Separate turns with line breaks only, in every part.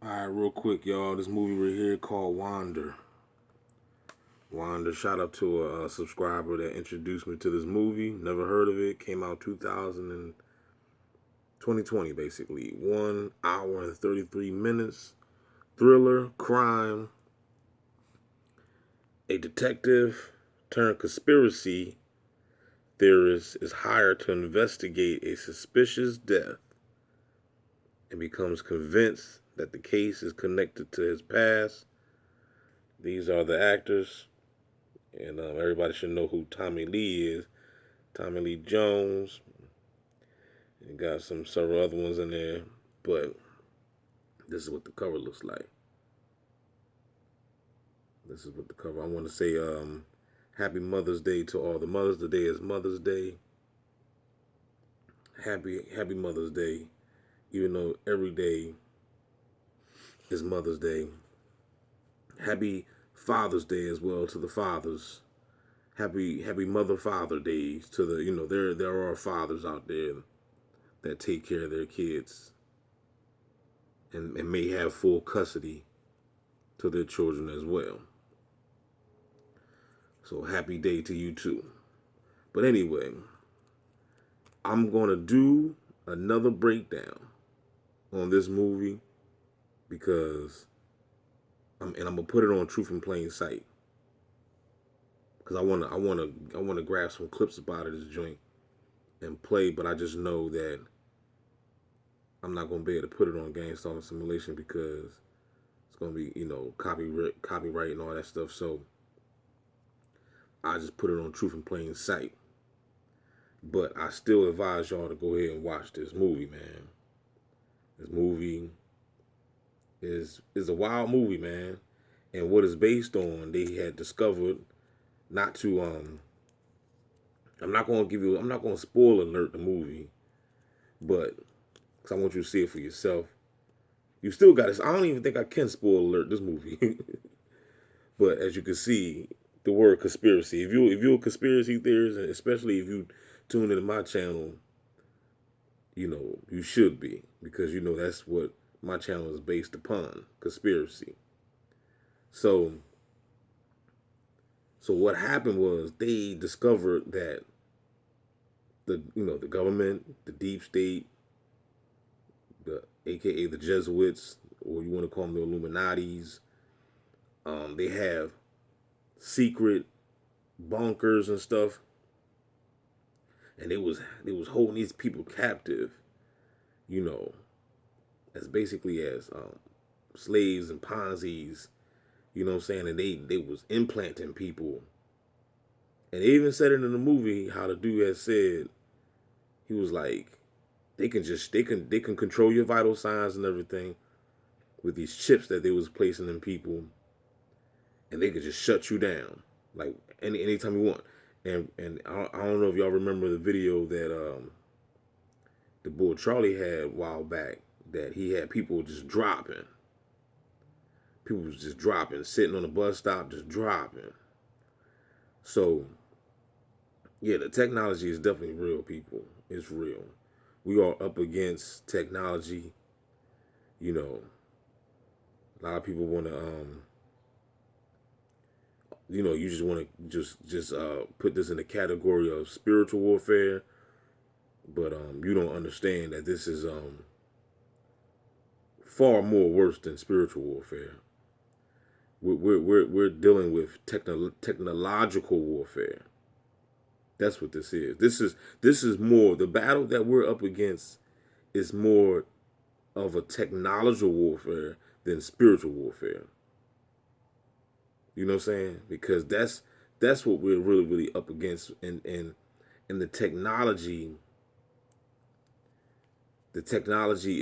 Alright, real quick, y'all. This movie right here called Wander. Wander, shout out to a subscriber that introduced me to this movie. Never heard of it. Came out 2020, basically. 1 hour and 33 minutes. Thriller, crime. A detective turned conspiracy theorist is hired to investigate a suspicious death and becomes convinced that the case is connected to his past. These are the actors. And everybody should know who Tommy Lee is. Tommy Lee Jones. And got several other ones in there. But this is what the cover looks like. This is what the cover. I want to say Happy Mother's Day to all the mothers. Today is Mother's Day. Happy Mother's Day. Even though every day is Mother's Day. Happy Father's Day as well to the fathers. Happy Mother Father Days to the there are fathers out there that take care of their kids and may have full custody to their children as well. So happy day to you too. But anyway, I'm gonna do another breakdown on this movie because I'm gonna put it on Truth in Plain Sight because I wanna grab some clips about it, this joint and play, but I just know that I'm not gonna be able to put it on Gang Stalking Simulation because it's gonna be copyright and all that stuff. So I just put it on Truth in Plain Sight. But I still advise y'all to go ahead and watch this movie, man. This movie is a wild movie, man. And what it's based on, they had discovered not to I'm not gonna spoil alert the movie, but because I want you to see it for yourself. You still got to. I don't even think I can spoil alert this movie. But as you can see, the word conspiracy. If you're a conspiracy theorist, and especially if you tune into my channel, you should be because that's what my channel is based upon, conspiracy. So what happened was they discovered that the government, the deep state, the AKA the Jesuits, or you want to call them the Illuminati's, they have secret bunkers and stuff, and they was holding these people captive, you know, as basically as slaves and Ponzi's, you know what I'm saying? And they was implanting people, and they even said it in the movie how the dude had said he was like they can control your vital signs and everything with these chips that they was placing in people, and they could just shut you down like anytime you want. And I don't know if y'all remember the video that the boy Charlie had a while back that he had people just dropping. People was just dropping, sitting on the bus stop, just dropping. So yeah, the technology is definitely real, people. It's real. We are up against technology. You know, a lot of people want to you just want to just put this in the category of spiritual warfare, but you don't understand that this is far more worse than spiritual warfare. We're dealing with technological warfare. That's what this is. This is more the battle that we're up against is more of a technological warfare than spiritual warfare. You know what I'm saying? Because that's what we're really up against, and the technology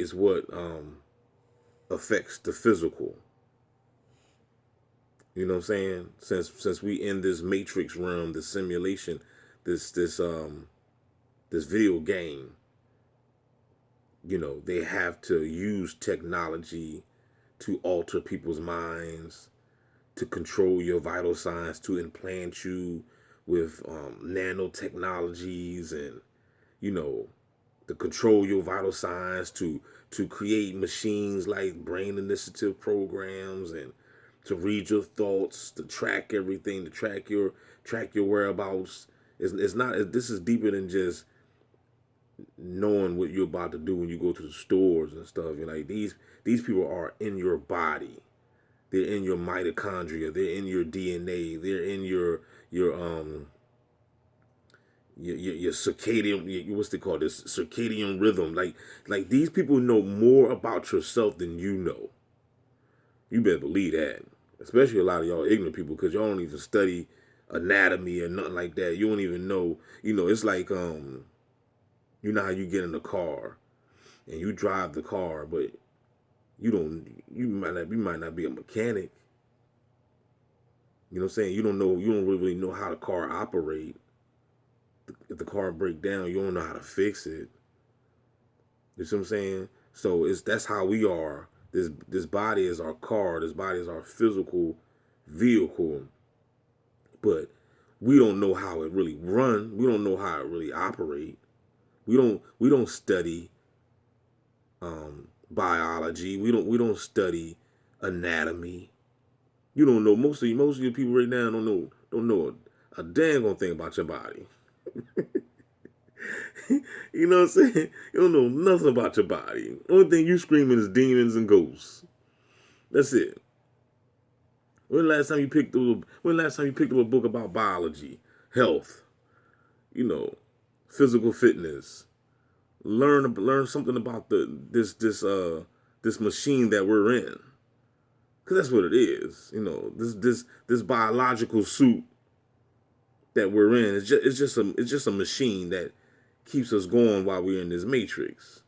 is what affects the physical. You know what I'm saying? Since we in this matrix realm, this simulation, this video game, they have to use technology to alter people's minds, to control your vital signs, to implant you with nanotechnologies and you know to control your vital signs, to create machines like brain initiative programs, and to read your thoughts, to track everything, to track your whereabouts. It's not. This is deeper than just knowing what you're about to do when you go to the stores and stuff. You know, like these people are in your body. They're in your mitochondria. They're in your DNA. They're in your circadian, what's they call this, circadian rhythm. Like these people know more about yourself than you know. You better believe that. Especially a lot of y'all ignorant people, because y'all don't even study anatomy or nothing like that. You don't even know. You know, it's like you know how you get in the car and you drive the car, but you might not be a mechanic. You know what I'm saying? You don't really know how the car operate. If the car break down, you don't know how to fix it. You see what I'm saying? So that's how we are. This body is our car. This body is our physical vehicle. But we don't know how it really run. We don't know how it really operate. We don't study biology. We don't study anatomy. You don't know, most of you people right now don't know a dang on thing about your body. You know what I'm saying? You don't know nothing about your body. Only thing you screaming is demons and ghosts. That's it. When last time you picked up a book about biology, health, you know, physical fitness? Learn something about this machine that we're in. Cause that's what it is. You know, this biological suit that we're in it's just a machine that keeps us going while we're in this matrix.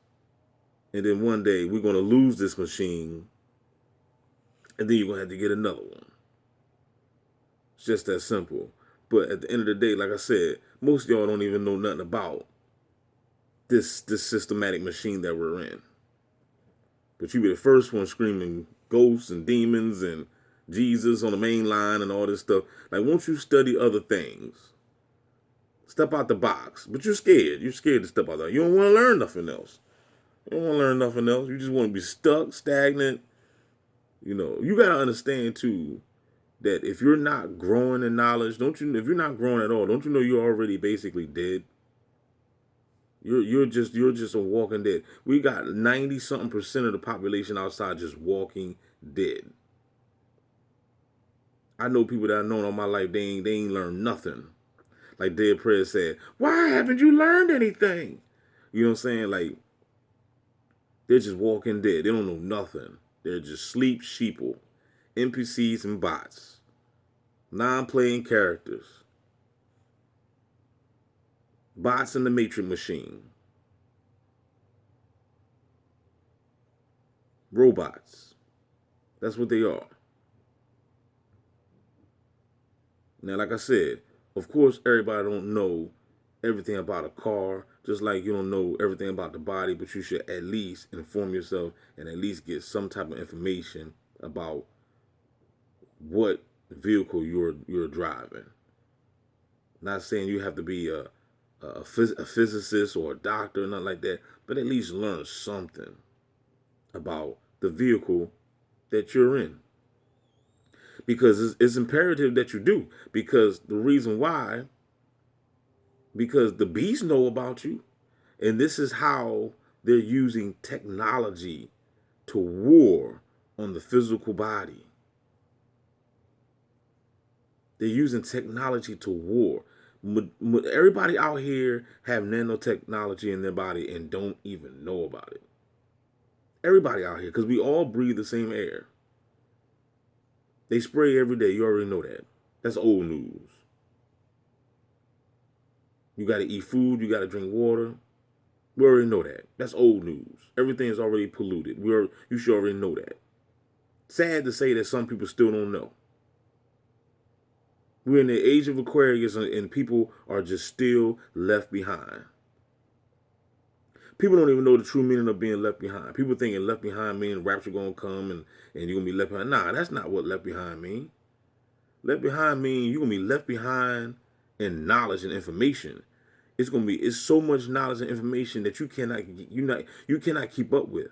And then one day we're gonna lose this machine, and then you're gonna have to get another one. It's just that simple. But at the end of the day, like I said, most of y'all don't even know nothing about this systematic machine that we're in. But you be the first one screaming ghosts and demons and Jesus on the main line and all this stuff. Like, won't you study other things? Step out the box. But you're scared. You're scared to step out there. You don't want to learn nothing else. You don't want to learn nothing else. You just want to be stuck, stagnant. You know, you got to understand, too, that if you're not growing in knowledge, if you're not growing at all, don't you know you're already basically dead? You're just a walking dead. We got 90-something% of the population outside just walking dead. I know people that I've known all my life, they ain't learned nothing. Like Dead Prayer said, why haven't you learned anything? You know what I'm saying? Like, they're just walking dead. They don't know nothing. They're just sleep sheeple, NPCs and bots, non-playing characters, bots in the Matrix machine, robots. That's what they are. Now, like I said, of course, everybody don't know everything about a car, just like you don't know everything about the body, but you should at least inform yourself and at least get some type of information about what vehicle you're driving. Not saying you have to be a physicist or a doctor or nothing like that, but at least learn something about the vehicle that you're in. Because it's imperative that you do. Because the reason why, because the beasts know about you. And this is how they're using technology to war on the physical body. They're using technology to war. Everybody out here have nanotechnology in their body and don't even know about it. Everybody out here, because we all breathe the same air. They spray every day. You already know that. That's old news. You got to eat food. You got to drink water. We already know that. That's old news. Everything is already polluted. You should already know that. Sad to say that some people still don't know. We're in the age of Aquarius, and people are just still left behind. People don't even know the true meaning of being left behind. People thinking left behind means rapture gonna come and you're gonna be left behind. Nah, that's not what left behind mean. Left behind means you're gonna be left behind in knowledge and information. it's so much knowledge and information that you cannot keep up with.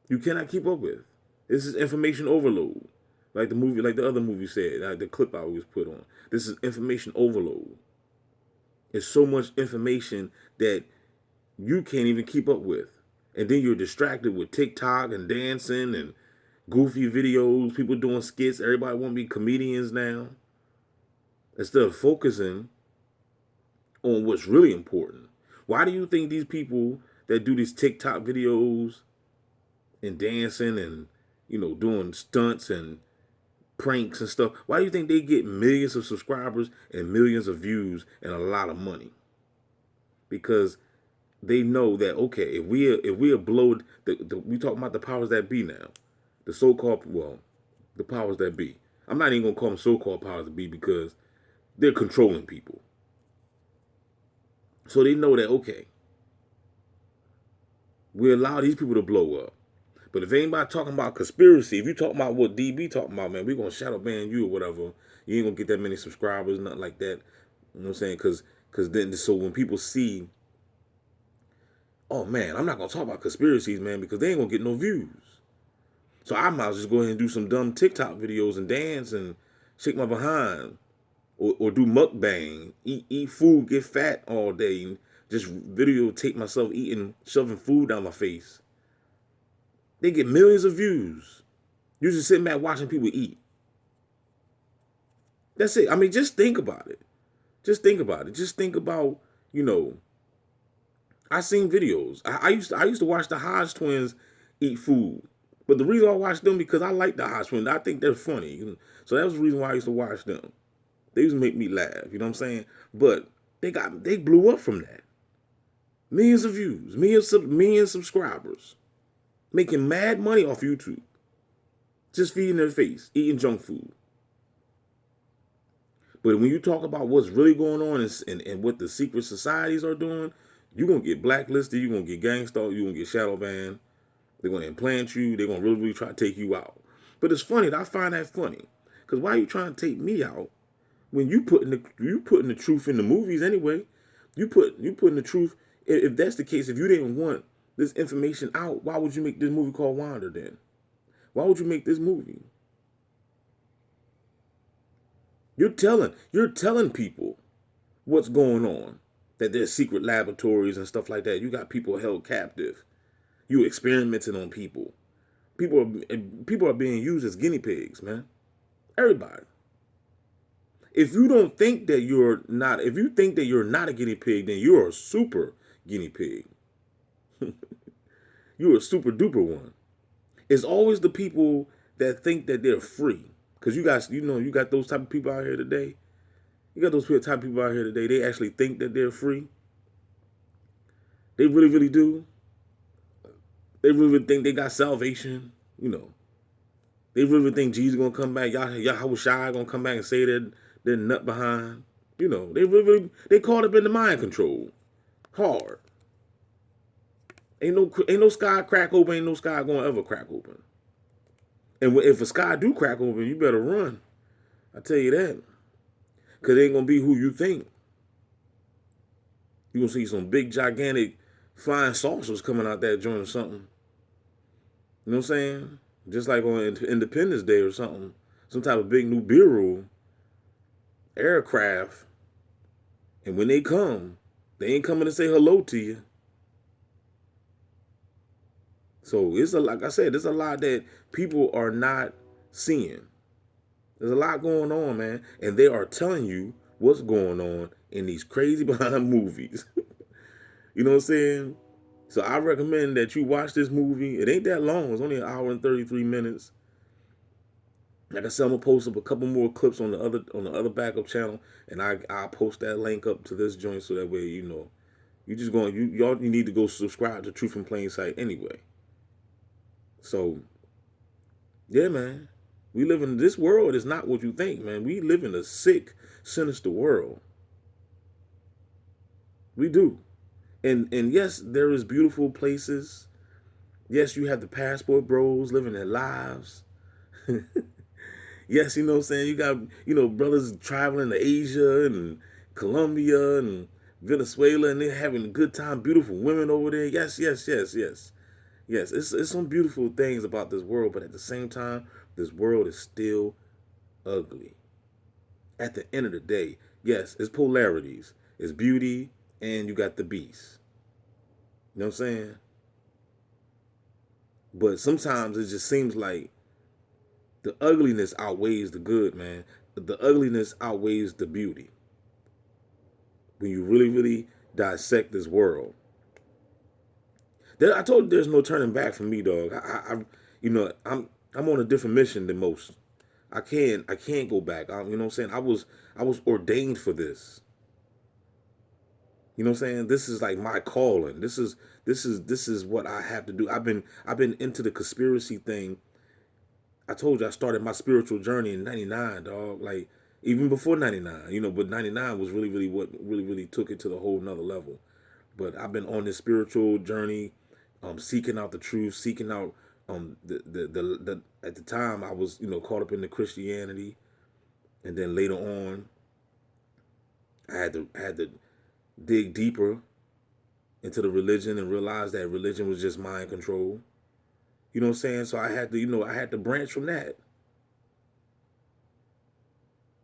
You cannot keep up with. This is information overload. Like the movie, like the other movie said, like the clip I always put on. This is information overload. It's so much information that you can't even keep up with. And then you're distracted with TikTok and dancing and goofy videos, people doing skits. Everybody want to be comedians now. Instead of focusing on what's really important. Why do you think these people that do these TikTok videos and dancing and, doing stunts and pranks and stuff, why do you think they get millions of subscribers and millions of views and a lot of money? Because they know that, okay, if we blow we talking about the powers that be now, the so-called, the powers that be. I'm not even gonna call them so-called powers that be because they're controlling people. So they know that, okay, we allow these people to blow up. But if anybody talking about conspiracy, if you talking about what DB talking about, man, we gonna shadow ban you or whatever. You ain't gonna get that many subscribers, nothing like that. You know what I'm saying? Because then, so when people see, oh man, I'm not gonna talk about conspiracies, man, because they ain't gonna get no views. So I might as well just go ahead and do some dumb TikTok videos and dance and shake my behind, or do mukbang, eat food, get fat all day, and just videotape myself eating, shoving food down my face. They get millions of views. You're just sitting back watching people eat. That's it. I mean, just think about it. Just think about it. Just think about, I seen videos. I used to watch the Hodge twins eat food. But the reason I watched them because I like the Hodge twins. I think they're funny. So that was the reason why I used to watch them. They used to make me laugh. You know what I'm saying? But they blew up from that. Millions of views, millions subscribers. Making mad money off YouTube. Just feeding their face, eating junk food. But when you talk about what's really going on and what the secret societies are doing, you're going to get blacklisted, you're going to get gangstalked, you're going to get shadow banned. They're going to implant you, they're going to really try to take you out. But it's funny, I find that funny. Because why are you trying to take me out when you putting the truth in the movies anyway? You putting the truth. If that's the case, if you didn't want this information out, why would you make this movie called Wander then? Why would you make this movie? You're telling people what's going on, that there's secret laboratories and stuff like that. You got people held captive. You experimenting on people. People are being used as guinea pigs, man. Everybody. If you think that you're not a guinea pig, then you're a super guinea pig. You're a super duper one. It's always the people that think that they're free. Because you guys, you got those type of people out here today. You got those type of people out here today. They actually think that they're free. They really, really do. They really, really think they got salvation. They really, really think Jesus gonna come back. Yahweh Shai gonna come back and say that they're nut behind. They really, they caught up in the mind control. Hard. Ain't no sky crack open. Ain't no sky gonna ever crack open. And if a sky do crack open, you better run. I tell you that. Because it ain't going to be who you think. You're going to see some big, gigantic flying saucers coming out that joint or something. You know what I'm saying? Just like on Independence Day or something. Some type of big new Bureau aircraft. And when they come, they ain't coming to say hello to you. So like I said, there's a lot that people are not seeing. There's a lot going on, man. And they are telling you what's going on in these crazy behind movies. You know what I'm saying? So I recommend that you watch this movie. It ain't that long. It's only an hour and 33 minutes. Like I said, I'm gonna post up a couple more clips on the other backup channel, and I'll post that link up to this joint so that way you need to go subscribe to Truth in Plain Sight anyway. So, yeah, man. We live in this world is not what you think, man. We live in a sick, sinister world. We do. And yes, there is beautiful places. Yes, you have the passport bros living their lives. Yes, you know what I'm saying? You got, brothers traveling to Asia and Colombia and Venezuela, and they're having a good time, beautiful women over there. Yes, yes, yes, yes. Yes, it's some beautiful things about this world, but at the same time, this world is still ugly. At the end of the day, yes, it's polarities. It's beauty and you got the beast. You know what I'm saying? But sometimes it just seems like the ugliness outweighs the good, man. The ugliness outweighs the beauty. When you really, really dissect this world, I told you there's no turning back for me, dog. You know, I'm on a different mission than most. I can't go back. You know what I'm saying? I was ordained for this. You know what I'm saying? This is like my calling. This is what I have to do. I've been into the conspiracy thing. I told you I started my spiritual journey in '99, dog. Like even before '99, you know, but '99 was really, really what really, really took it to the whole nother level. But I've been on this spiritual journey, seeking out the truth, seeking out the at the time I was, you know, caught up in the Christianity, and then later on I had to dig deeper into the religion and realize that religion was just mind control. You know what I'm saying? So I had to branch from that.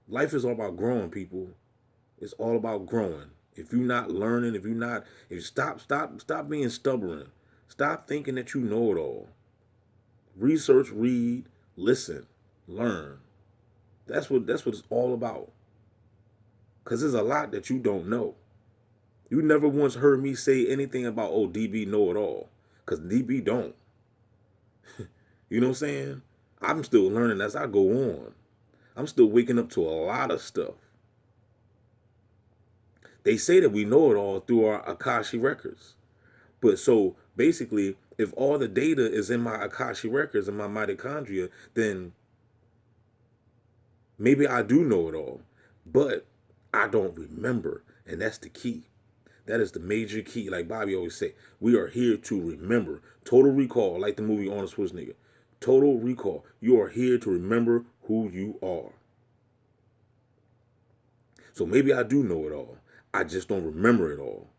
Life is all about growing, people. It's all about growing. If you're not learning, if you stop being stubborn. Stop thinking that you know it all. Research, read, listen, learn. That's what it's all about. Cause there's a lot that you don't know. You never once heard me say anything about, oh, DB know it all. Cause DB don't. You know what I'm saying? I'm still learning as I go on. I'm still waking up to a lot of stuff. They say that we know it all through our Akashi records. But so basically, if all the data is in my Akashi records and my mitochondria, then maybe I do know it all. But I don't remember. And that's the key. That is the major key. Like Bobby always say, we are here to remember. Total recall, like the movie Arnold Schwarzenegger. Total recall. You are here to remember who you are. So maybe I do know it all. I just don't remember it all.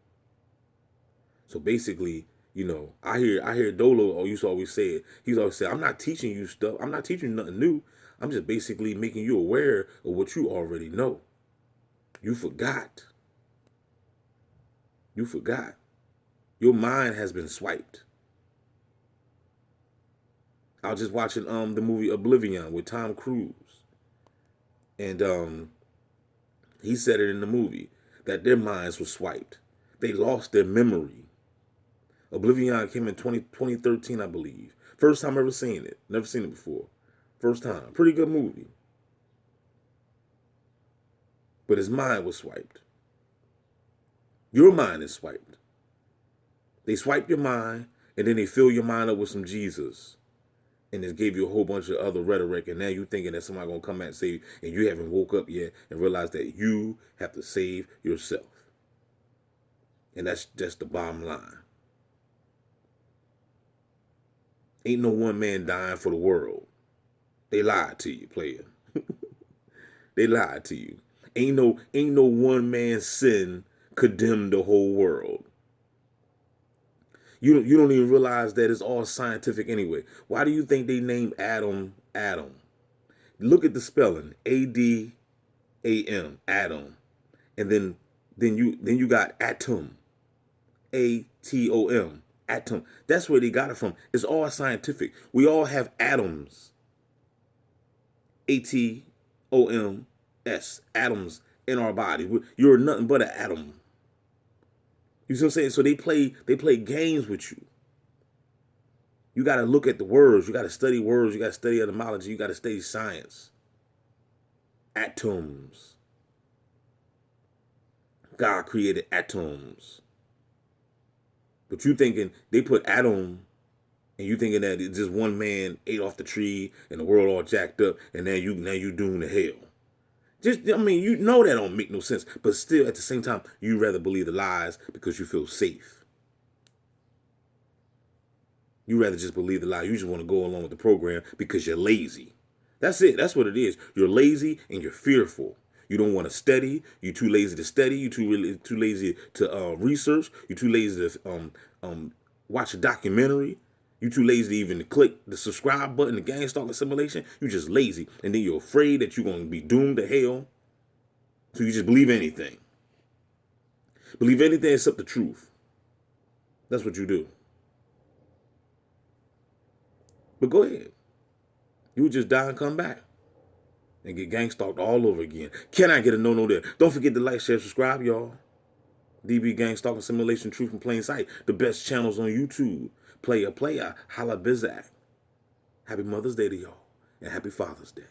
So basically, you know, I hear Dolo used to always say it. He's always said, I'm not teaching you stuff. I'm not teaching you nothing new. I'm just basically making you aware of what you already know. You forgot. You forgot. Your mind has been swiped. I was just watching the movie Oblivion with Tom Cruise. And he said it in the movie that their minds were swiped. They lost their memory. Oblivion came in 2013, I believe. First time ever seeing it. Never seen it before. First time. Pretty good movie. But his mind was swiped. Your mind is swiped. They swipe your mind, and then they fill your mind up with some Jesus. And it gave you a whole bunch of other rhetoric, and now you thinking that somebody gonna come out and save you, and you haven't woke up yet and realized that you have to save yourself. And that's just the bottom line. Ain't no one man dying for the world. They lied to you, player. They lied to you. Ain't no one man's sin condemned the whole world. You don't even realize that it's all scientific anyway. Why do you think they named Adam Adam? Look at the spelling. ADAM, Adam. And then you got atom. ATOM, atom. That's where they got it from. It's all scientific. We all have atoms. ATOMS, atoms in our body. You're nothing but an atom. You see what I'm saying? So they play games with you. You got to look at the words. You got to study words. You got to study etymology. You got to study science. Atoms. God created atoms. But you thinking they put atom, and you thinking that it's just one man ate off the tree and the world all jacked up, and now you doomed to hell. Just, I mean, you know that don't make no sense. But still, at the same time, you rather believe the lies because you feel safe. You rather just believe the lie. You just want to go along with the program because you're lazy. That's it. That's what it is. You're lazy and you're fearful. You don't want to study. You too lazy to study. You too lazy to research. You too lazy to watch a documentary. You too lazy to even click the subscribe button, the Gang Stalker Simulation. You just lazy, and then you're afraid that you're gonna be doomed to hell. So you just believe anything. Believe anything except the truth. That's what you do. But go ahead. You would just die and come back and get gang stalked all over again. Can I get a no there? Don't forget to like, share, subscribe, y'all. DB Gang Stalker Simulation, Truth in Plain Sight. The best channels on YouTube. Player, holla Bizak. Happy Mother's Day to y'all. And happy Father's Day.